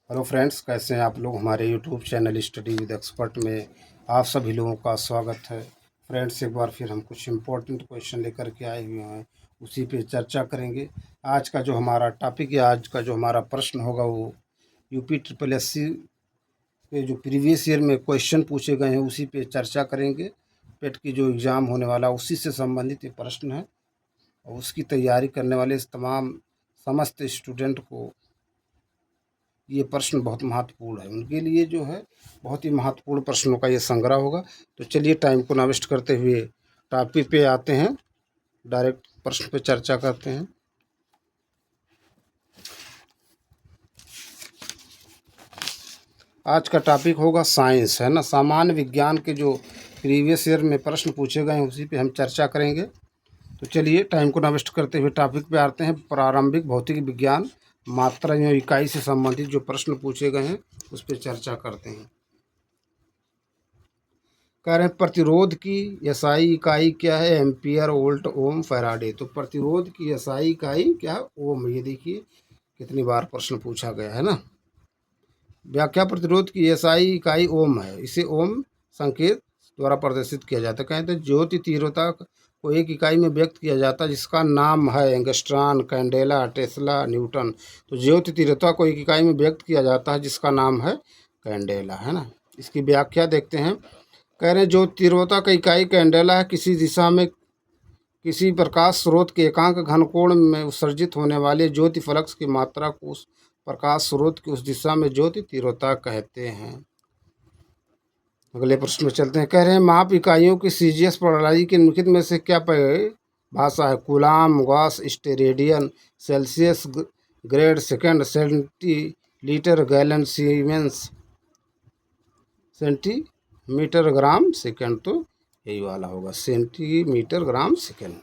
Hello friends, कैसे हैं आप लोग। हमारे YouTube channel study with expert में आप सभी लोगों का स्वागत है। फ्रेंड्स, एक बार फिर हम कुछ इम्पोर्टेंट क्वेश्चन लेकर के आए हुए हैं, उसी पे चर्चा करेंगे। आज का जो हमारा टॉपिक है, आज का जो हमारा प्रश्न होगा वो यूपी ट्रिपल एससी के जो प्रीवियस ईयर में क्वेश्चन पूछे गए हैं उसी पे चर्चा करेंगे। पेट की जो एग्ज़ाम होने वाला उसी से संबंधित ये प्रश्न है और उसकी तैयारी करने वाले इस तमाम समस्त स्टूडेंट को ये प्रश्न बहुत महत्वपूर्ण है। उनके लिए जो है बहुत ही महत्वपूर्ण प्रश्नों का ये संग्रह होगा। तो चलिए टाइम को ना वेस्ट करते हुए टॉपिक पे आते हैं, डायरेक्ट प्रश्न पे चर्चा करते हैं। आज का टॉपिक होगा साइंस, है ना। सामान्य विज्ञान के जो प्रीवियस ईयर में प्रश्न पूछे गए हैं उसी पे हम चर्चा करेंगे। तो चलिए टाइम को ना वेस्ट करते हुए टॉपिक पे आते हैं। प्रारंभिक भौतिक विज्ञान मात्रा या इकाई से संबंधित जो प्रश्न पूछे गए हैं उस पर चर्चा करते हैं। कह रहे हैं प्रतिरोध की एसआई इकाई क्या है, एम्पियर, वोल्ट, ओम, फैराडे। तो प्रतिरोध की एसआई इकाई क्या है, ओम। ये देखिए कितनी बार प्रश्न पूछा गया है ना। व्याख्या, प्रतिरोध की एसआई इकाई ओम है, इसे ओम संकेत द्वारा प्रदर्शित किया जाता है। कहते हैं ज्योति तीव्रता को एक इकाई में व्यक्त किया जाता है जिसका नाम है एंगस्ट्रॉन, कैंडेला, टेस्ला, न्यूटन। तो ज्योति तीव्रता को एक इकाई में व्यक्त किया जाता है जिसका नाम है कैंडेला, है ना। इसकी व्याख्या देखते हैं। कह रहे हैं जो तीव्रता का इकाई कैंडेला है, किसी दिशा में किसी प्रकाश स्रोत के एकांक घनकोण में उत्सर्जित होने वाले ज्योति फ्लक्स की मात्रा को उस प्रकाश स्रोत की उस दिशा में ज्योति तीव्रता कहते हैं। अगले प्रश्न में चलते हैं। कह रहे हैं माप इकाइयों की सीजीएस प्रणाली के निम्नलिखित में से क्या भाषा है, coulomb, gauss, steradian, Celsius, grade, second, centilitre, gallon, siemens, centimetre, gram, second. तो यही वाला होगा, सेंटीमीटर, ग्राम, सेकंड।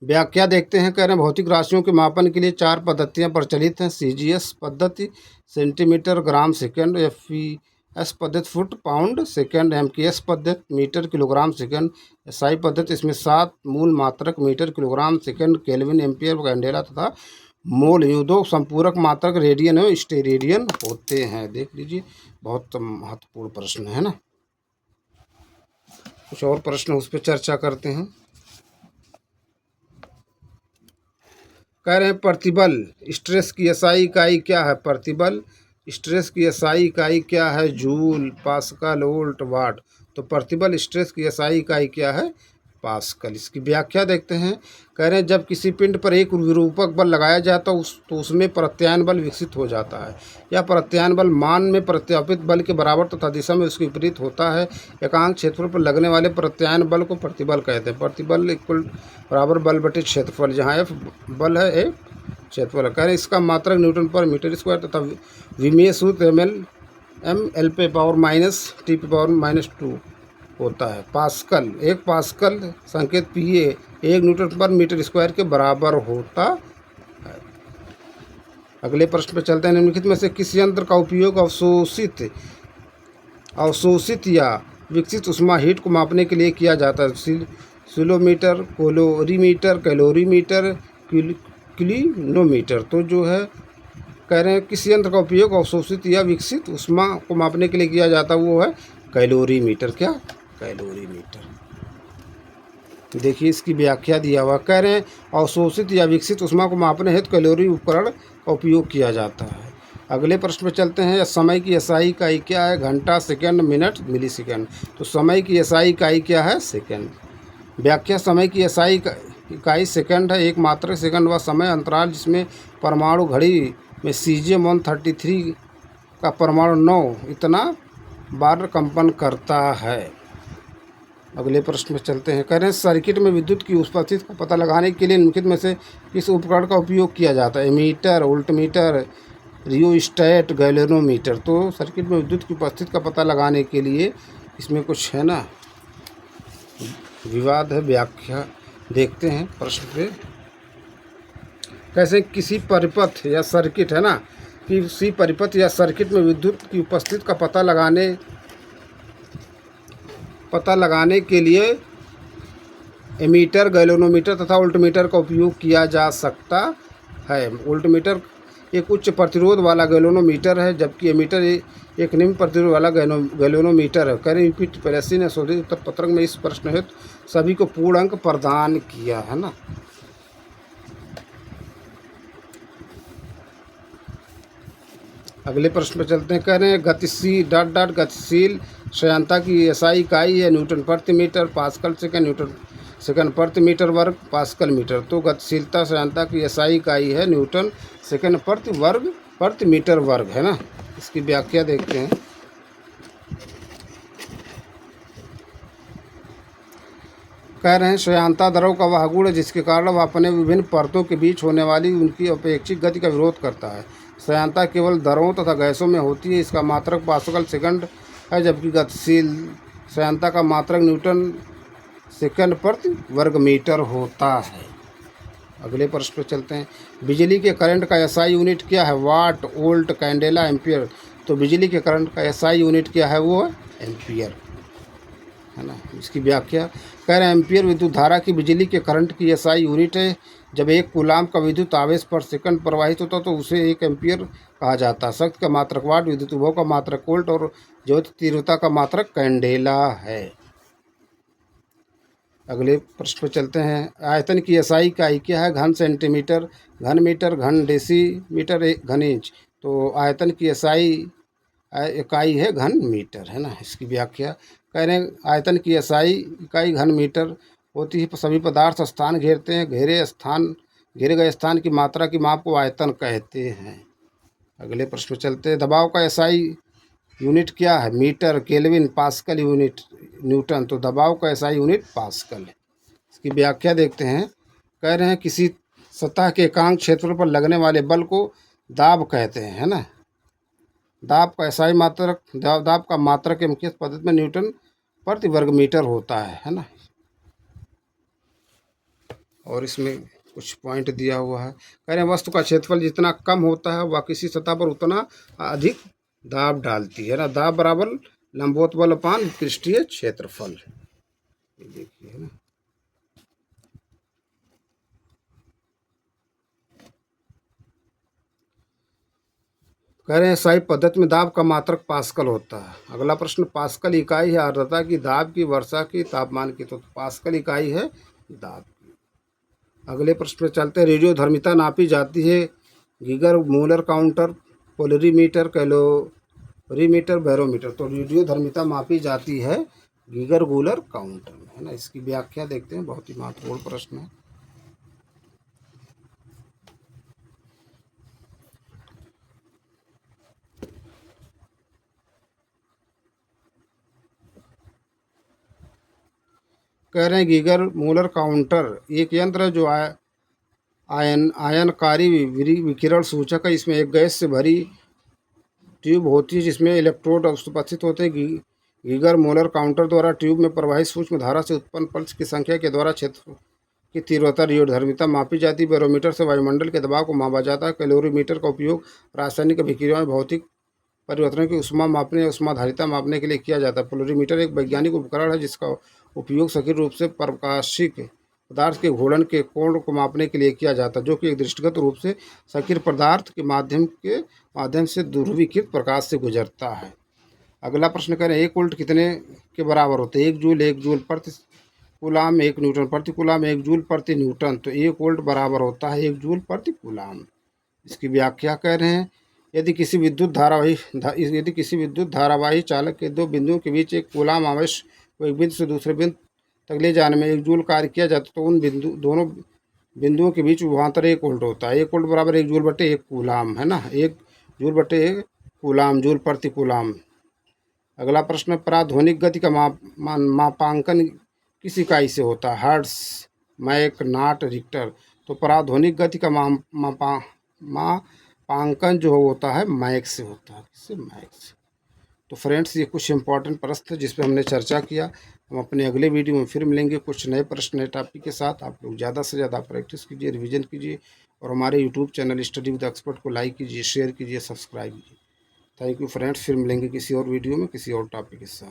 व्याख्या देखते हैं। कह रहे हैं भौतिक राशियों के मापन के लिए 4 पद्धतियां प्रचलित हैं। सीजीएस पद्धति, सेंटीमीटर, ग्राम, सेकंड, एफईएस पद्धति, फुट, पाउंड, सेकंड, एमकेएस पद्धति, मीटर, किलोग्राम, सेकंड, एसआई पद्धति। इसमें 7 मूल मात्रक metre, kilogram, second, kelvin, ampere, candela तथा मोल, यूं 2 संपूरक मात्रक रेडियन एवं स्टेरेडियन होते हैं। देख लीजिए, बहुत महत्वपूर्ण प्रश्न है ना। कुछ और प्रश्न उस पर चर्चा करते हैं। कह रहे हैं प्रतिबल स्ट्रेस की एसआई इकाई क्या है, प्रतिबल स्ट्रेस की एसआई इकाई क्या है, जूल, पास्कल, वोल्ट, वाट। तो प्रतिबल स्ट्रेस की एसआई इकाई क्या है, पास्कल। इसकी व्याख्या देखते हैं। कह रहे हैं जब किसी पिंड पर एक विरूपक बल लगाया जाता है तो उसमें प्रत्यायन बल विकसित हो जाता है। यह प्रत्यायन बल मान में प्रत्यापित बल के बराबर तथा दिशा में उसके विपरीत होता है। एकांक क्षेत्रफल पर लगने वाले प्रत्यायन बल को प्रतिबल कहते हैं। प्रतिबल इक्वल बराबर बल बटे क्षेत्रफल, जहाँ एफ बल है, ए क्षेत्रफल है। कह रहे हैं इसका मात्रक न्यूटन पर मीटर स्क्वायर तथा विमीय सूत्र एम एल पे पावर माइनस टी पे पावर -2 होता है। पास्कल, एक पास्कल संकेत पीए 1 न्यूटन पर मीटर स्क्वायर के बराबर होता है। अगले प्रश्न पर चलते हैं। निम्नलिखित में से किस यंत्र का उपयोग अवशोषित या विकसित उष्मा हीट को मापने के लिए किया जाता है। सिलोमीटर, कैलोरीमीटर, कैलोरीमीटर, किलोमीटर। तो जो है कह रहे हैं किस यंत्र का उपयोग अवशोषित या विकसित उष्मा को मापने के लिए किया जाता है, वो है कैलोरीमीटर। क्या, कैलोरीमीटर। देखिए इसकी व्याख्या दिया हुआ। कह रहे हैं अवशोषित या विकसित उष्मा को मापने हेतु कैलोरी उपकरण का उपयोग किया जाता है। अगले प्रश्न में चलते हैं। समय की एसआई इकाई क्या है, घंटा, सेकंड, मिनट, मिलीसेकंड। तो समय की एसआई इकाई क्या है, सेकंड। व्याख्या, समय की एसआई इकाई सेकंड है। एक मात्रक सेकंड व समय अंतराल जिसमें परमाणु घड़ी में सीजियम 133 का परमाणु 9 इतना बार कंपन करता है। अगले प्रश्न में चलते हैं। कह रहे हैं सर्किट में विद्युत की उपस्थिति का पता लगाने के लिए निम्नलिखित में से किस उपकरण का उपयोग किया जाता है, एमीटर, वोल्टमीटर, रियोस्टेट, गैल्वेनोमीटर। तो सर्किट में विद्युत की उपस्थिति का पता लगाने के लिए इसमें कुछ है ना विवाद है। व्याख्या देखते हैं प्रश्न पे। कैसे किसी परिपथ या सर्किट, है ना, किसी परिपथ या सर्किट में विद्युत की उपस्थिति का पता लगाने के लिए एमीटर, गैल्वेनोमीटर तथा वोल्टमीटर का उपयोग किया जा सकता है। वोल्टमीटर एक उच्च प्रतिरोध वाला गैल्वेनोमीटर है, जबकि एमीटर एक निम्न प्रतिरोध वाला गैल्वेनोमीटर है। करें रिपीट पैलेसी ने शोधित उत्तर पत्रक में इस प्रश्न हेतु सभी को पूर्ण अंक प्रदान किया है ना। अगले प्रश्न पर चलते हैं। कह रहे हैं गतिशील श्रेयांता की एसआई इकाई है न्यूटन प्रति metre, pascal second, newton second प्रति मीटर वर्ग, पास्कल मीटर। तो गतिशीलता श्रेयांता की एसआई इकाई है न्यूटन सेकंड प्रति वर्ग प्रति मीटर वर्ग है ना। इसकी व्याख्या देखते हैं। कह रहे हैं श्रेयांता द्रव का वह गुण है जिसके कारण वह अपने विभिन्न परतों के बीच होने वाली उनकी अपेक्षित गति का विरोध करता है। श्रेयांता केवल द्रवों तथा गैसों में होती है। इसका मात्रक पास्कल सेकंड है, जबकि गतिशील श्रेयांता का मात्रक न्यूटन सेकंड प्रति वर्ग मीटर होता है। अगले प्रश्न पर चलते हैं। बिजली के करंट का एसआई यूनिट क्या है? वाट, वोल्ट, कैंडेला, एम्पियर। तो बिजली के करंट का एसआई यूनिट क्या है? वो है एम्पियर है ना। इसकी व्याख्या कह रहे हैं एम्पियर विद्युत धारा की बिजली के करंट की एसआई यूनिट है। जब एक कूलाम का विद्युत आवेश पर सेकंड प्रवाहित होता तो उसे एक एम्पियर कहा जाता है। शक्ति का मात्रक वाट, विद्युत विभव का मात्रक वोल्ट और ज्योति तीव्रता का मात्रक कैंडेला है। अगले प्रश्न पर चलते हैं। आयतन की एसआई इकाई क्या है? घन सेंटीमीटर, घन मीटर, घन डेसीमीटर, घन इंच। तो आयतन की एसआई इकाई है घन मीटर है ना। इसकी व्याख्या कह रहे हैं आयतन की एसआई इकाई घन मीटर होती है। सभी पदार्थ स्थान घेरते हैं, घेरे गए स्थान की मात्रा की माप को आयतन कहते हैं। अगले प्रश्न पर चलते हैं। दबाव का एसआई यूनिट क्या है? Metre, kelvin, pascal, unit, newton. तो दबाव का एसआई यूनिट पास्कल है। इसकी व्याख्या देखते हैं। कह रहे हैं किसी सतह के एकांक क्षेत्र पर लगने वाले बल को दाब कहते हैं है ना। दाब का एसआई मात्रक दाब का मात्रक एमकेएस पद्धति में न्यूटन प्रति वर्ग मीटर होता है ना। और इसमें कुछ पॉइंट दिया हुआ है। कह रहे हैं वस्तु का क्षेत्रफल जितना कम होता है वह किसी सतह पर उतना अधिक दाब डालती है ना। दाब बराबर लंबवत बल अपान पृष्ठीय क्षेत्रफल। ये देखिए है ना। कह रहे हैं एसआई पद्धति में दाब का मात्रक पास्कल होता है। अगला प्रश्न। पास्कल इकाई है आर्द्रता की, दाब की, वर्षा की, तापमान की। तो पास्कल इकाई है दाब की। अगले प्रश्न पर चलते हैं। रेडियोधर्मिता नापी जाती है Geiger Muller counter, polarimeter, calorimeter, barometer. तो रेडियोधर्मिता मापी जाती है गीगर गूलर काउंटर में है ना। इसकी व्याख्या देखते हैं। बहुत ही महत्वपूर्ण प्रश्न है। कह रहे हैं गीगर मूलर काउंटर एक यंत्र है जो आयनकारी विकिरण सूचक है। इसमें एक गैस से भरी ट्यूब होती है जिसमें इलेक्ट्रोड उपस्थित होते हैं। गीगर मूलर काउंटर द्वारा ट्यूब में प्रवाहित सूक्ष्म धारा से उत्पन्न पल्स की संख्या के द्वारा क्षेत्र की तीव्रता रेडियोधर्मिता मापी जाती है। बैरोमीटर से वायुमंडल के दबाव को मापा जाता है। कैलोरीमीटर का उपयोग रासायनिक अभिक्रियाओं में भौतिक परिवर्तनों की उष्मा मापने या उष्माधारिता मापने के लिए किया जाता है। पोलरीमीटर एक वैज्ञानिक उपकरण है जिसका उपयोग सटीक रूप से प्रकाशिक पदार्थ के घूर्णन के कोण को मापने के लिए किया जाता है, जो कि एक दृष्टिगत रूप से सकीर पदार्थ के माध्यम से ध्रुवीकृत प्रकाश से गुजरता है। अगला प्रश्न करें। 1 वोल्ट कितने के बराबर होते हैं? 1 जूल प्रति कूलाम, 1 न्यूटन प्रति कूलाम, 1 जूल प्रति न्यूटन। तो 1 वोल्ट बराबर होता है 1 जूल प्रति कूलाम। इसकी व्याख्या कह रहे हैं यदि किसी विद्युत धारावाही चालक के दो बिंदुओं के बीच एक कूलाम आवेश को एक बिंदु से दूसरे बिंदु तक ले जाने में 1 जूल कार्य किया जाता तो उन दोनों बिंदुओं के बीच विभवांतर 1 वोल्ट होता है। 1 वोल्ट बराबर 1 जूल बटे 1 कूलाम है ना। 1 जूल बटे 1 कूलाम, जूल प्रति कूलाम। अगला प्रश्न। पराध्वनिक गति का मापांकन किस इकाई से होता है? हर्ट्ज, मैक, नाट, रिक्टर। तो पराध्वनिक गति का मापांकन जो होता है मैक से होता है। किससे? मैक से। तो फ्रेंड्स ये कुछ इंपॉर्टेंट प्रश्न जिस पर हमने चर्चा किया। हम अपने अगले वीडियो में फिर मिलेंगे कुछ नए प्रश्न नए टॉपिक के साथ। आप लोग ज़्यादा से ज़्यादा प्रैक्टिस कीजिए, रिवीजन कीजिए और हमारे YouTube channel study with expert को लाइक कीजिए, शेयर कीजिए, सब्सक्राइब कीजिए। Thank you friends. फिर मिलेंगे किसी और वीडियो में किसी और टॉपिक के साथ।